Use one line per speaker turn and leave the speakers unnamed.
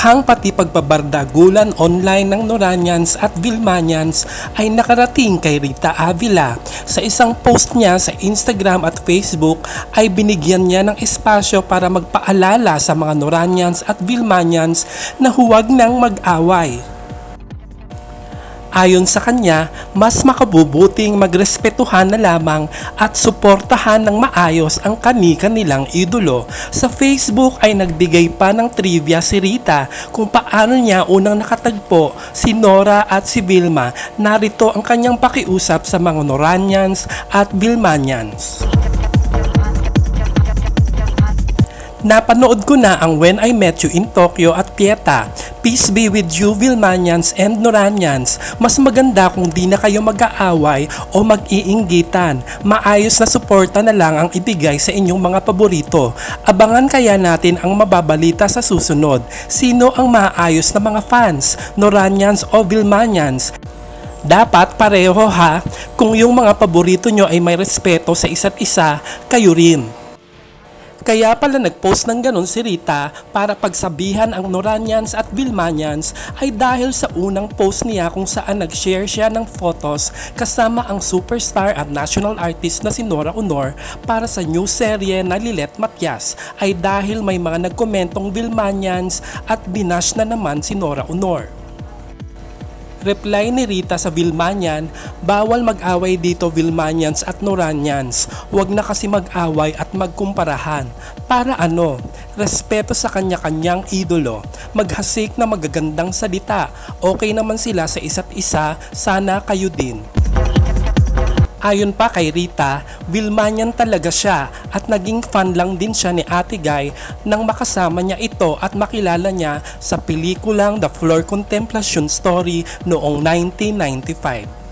Kahang pati pagbabardagulan online ng Noranians at Vilmanians ay nakarating kay Rita Avila. Sa isang post niya sa Instagram at Facebook ay binigyan niya ng espasyo para magpaalala sa mga Noranians at Vilmanians na huwag nang mag-away. Ayon sa kanya, mas makabubuting magrespetuhan na lamang at suportahan ng maayos ang kani-kanilang idolo. Sa Facebook ay nagbigay pa ng trivia si Rita kung paano niya unang nakatagpo si Nora at si Vilma. Narito ang kanyang pakiusap sa mga Noranians at Vilmanians. Napanood ko na ang When I Met You in Tokyo at Pieta. Peace be with you, Vilmanians and Noranians. Mas maganda kung di na kayo mag-aaway o mag-iinggitan. Maayos na suporta na lang ang ibigay sa inyong mga paborito. Abangan kaya natin ang mababalita sa susunod. Sino ang maayos na mga fans, Noranians o Vilmanians? Dapat pareho ha. Kung yung mga paborito nyo ay may respeto sa isa't isa, kayo rin. Kaya pala nag-post ng ganon si Rita para pagsabihan ang Noranians at Vilmanians ay dahil sa unang post niya kung saan nag-share siya ng photos kasama ang superstar at national artist na si Nora Aunor para sa new serye na Lilet Matias ay dahil may mga nagkomentong Vilmanians at binash na naman si Nora Aunor. Reply ni Rita sa Vilmanian, bawal mag-away dito Vilmanians at Noranians. Huwag na kasi mag-away at magkumparahan. Para ano? Respeto sa kanya-kanyang idolo. Maghasik na magagandang salita. Okay naman sila sa isa't isa, sana kayo din. Ayon pa kay Rita, Vilmanian talaga siya at naging fan lang din siya ni Ate Guy nang makasama niya ito at makilala niya sa pelikulang The Floor Contemplation Story noong 1995.